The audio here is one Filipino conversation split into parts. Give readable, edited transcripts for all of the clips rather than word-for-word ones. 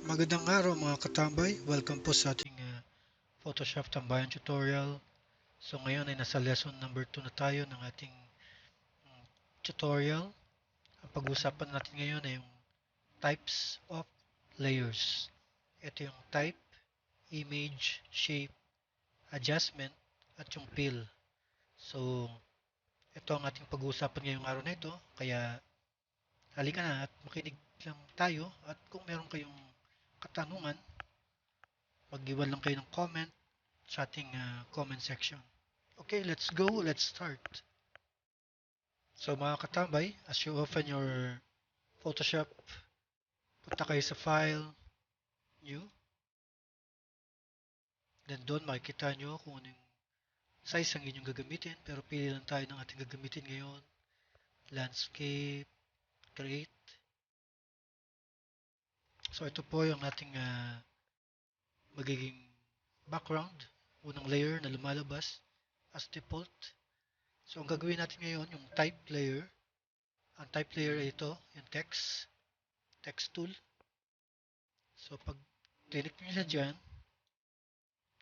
Magandang araw mga katambay. Welcome po sa ating Photoshop tambayan tutorial. So ngayon ay nasa lesson number 2 na tayo ng ating tutorial. Ang pag-uusapan natin ngayon ay yung types of layers. Ito yung type, image, shape, adjustment, at yung fill. So ito ang ating pag-uusapan ngayong araw na ito. Kaya halika na at makinig lang tayo. At kung meron kayong katanungan, mag-iwan lang kayo ng comment sa ating comment section. Okay, let's go. Let's start. So mga katambay, as you open your Photoshop, punta kayo sa File, New. Then doon makikita nyo kung anong size ang inyong gagamitin. Pero pili lang tayo ng ating gagamitin ngayon. Landscape, Create. So ito po yung ating magiging background. Unang layer na lumalabas as default. So ang gagawin natin ngayon, yung type layer. Ang type layer ay ito, yung text tool. So pag click nyo siya dyan,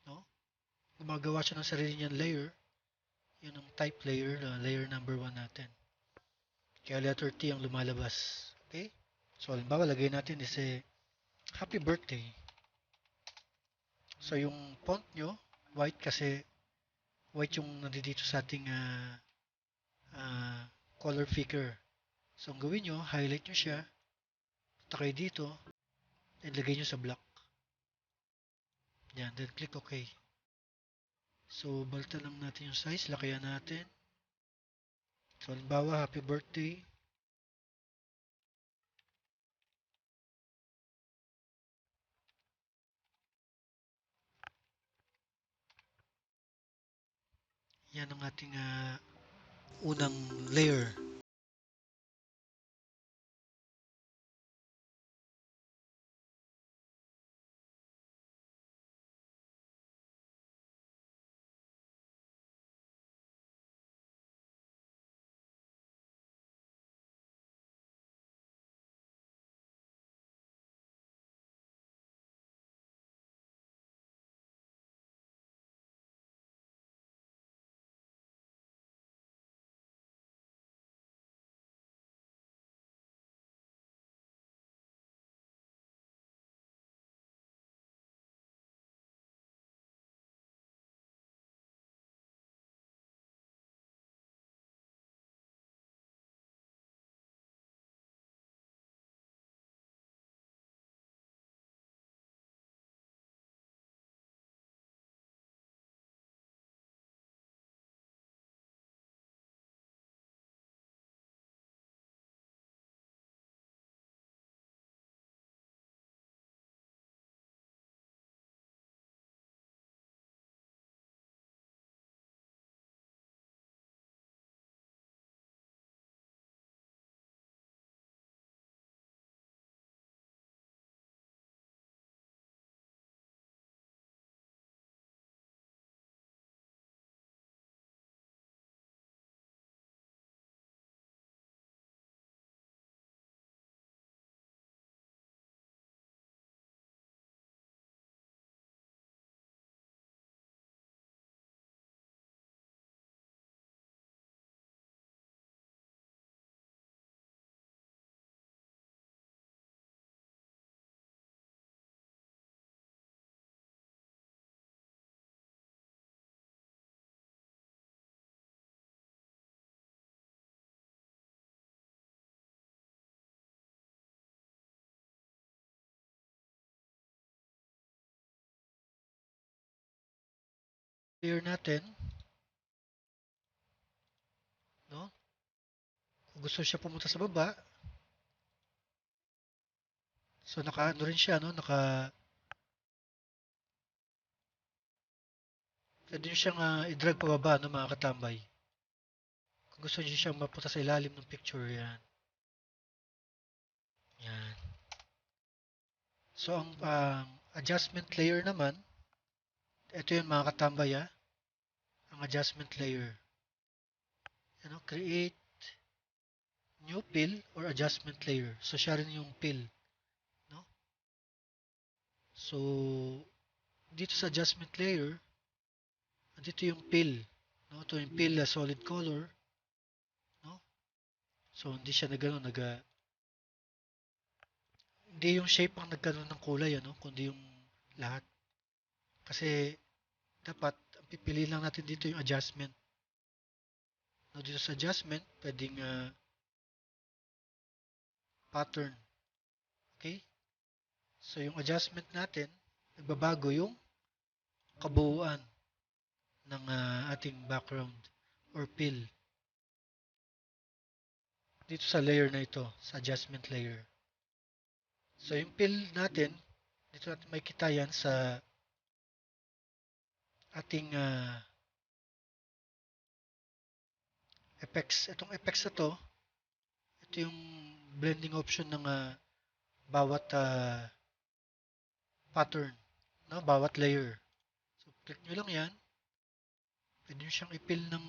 no, gumagawa siya ng sarili niyang layer. Yun ang type layer, layer number 1 natin. Kaya letter T ang lumalabas. Okay? So halimbawa, lagay natin is happy birthday. So yung font nyo, white kasi white yung nandito sa ating color picker. So ang gawin nyo, highlight nyo siya, punta kayo dito, then lagay nyo sa black. Yan, then click OK. So balta lang natin yung size, lakayan natin. So halimbawa, happy birthday. Yan ang ating unang layer. Layer natin, no? Kung gusto siya pumunta sa baba, so naka ano rin siya, no? Pwede nyo siyang i-drag pababa, no, mga katambay. Kung gusto nyo siyang mapunta sa ilalim ng picture, yan. Yan. So ang adjustment layer naman, ito yun mga katambay, ang adjustment layer. Ano, create new fill or adjustment layer. So siya rin yung fill, no? So, dito sa adjustment layer, dito yung fill. No? Ito yung fill na solid color. No? So, hindi siya hindi yung shape ang nagkaroon ng kulay, ano? Kundi yung lahat. Kasi, dapat, ang pipili lang natin dito yung adjustment. No, dito sa adjustment, pwedeng pattern. Okay? So, yung adjustment natin, nagbabago yung kabuuan ng ating background or fill dito sa layer na ito, sa adjustment layer. So, yung fill natin, dito natin makikita yan sa ating effects. Itong effects na to, ito yung blending option ng bawat pattern, no? Bawat layer. So, click nyo lang yan. Pwede nyo siyang i-fill ng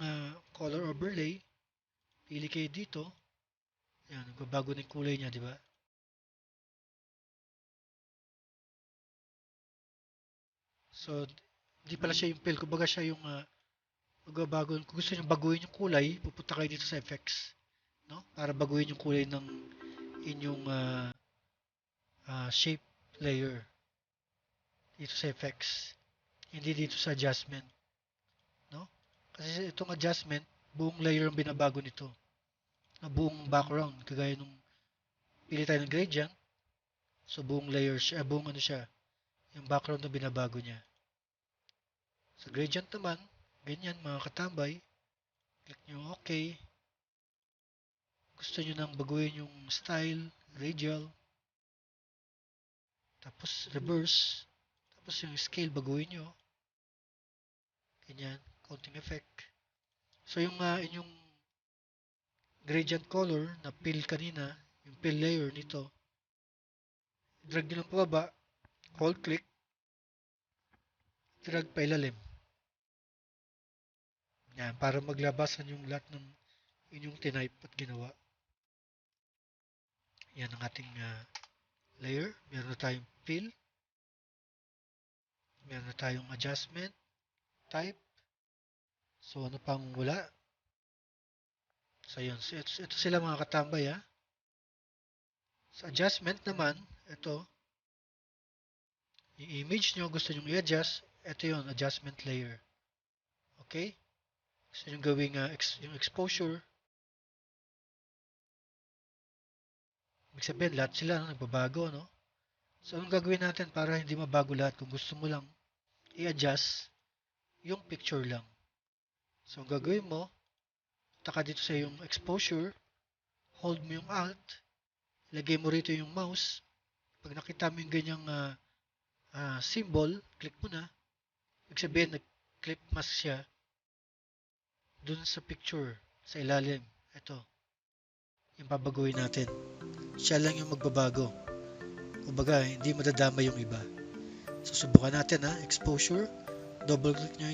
color overlay. Pili kayo dito. Yan, nagbabago na yung kulay niya, di ba? So, hindi pala siya yung fill. Kumbaga siya yung magbabago. Kung gusto nyo baguhin yung kulay, pupunta kayo dito sa effects. No? Para baguhin yung kulay ng inyong shape layer. Dito sa effects. Hindi dito sa adjustment. No? Kasi itong adjustment, buong layer ang binabago nito. Na buong background. Kagaya nung pili tayo ng gradient. So, buong layer siya, buong ano siya, yung background na binabago niya. Sa gradient naman, ganyan mga katambay. Click nyo OK. Gusto nyo nang baguhin yung style, radial. Tapos reverse. Tapos yung scale, baguhin nyo. Ganyan, counting effect. So yung inyong gradient color na fill kanina, yung fill layer nito, drag nyo lang pababa, hold click, drag pa ilalim. Yan, para maglabasan yung lahat ng inyong tinype at ginawa. Yan ang ating layer. Meron na tayong fill. Meron na tayong adjustment, type. So, ano pang wala? So, yun. So, ito sila mga katambay, ha. Sa adjustment naman, ito, yung image nyo, gusto nyo i-adjust, ito yun, adjustment layer. Okay? Gusto nyo gawing yung exposure. Ibig sabihin, lahat sila nagbabago, no? So, anong gagawin natin para hindi mabago lahat? Kung gusto mo lang i-adjust yung picture lang. So, ang gagawin mo, taka dito sa yung exposure, hold mo yung alt, lagay mo rito yung mouse. Pag nakita mo yung ganyang symbol, click mo na. Ibig sabihin, nag-clip mask siya dun sa picture, sa ilalim. Ito, yung babaguhin natin. Siya lang yung magbabago. Kumbaga, hindi madadama yung iba. So, subukan natin, exposure. Double click nyo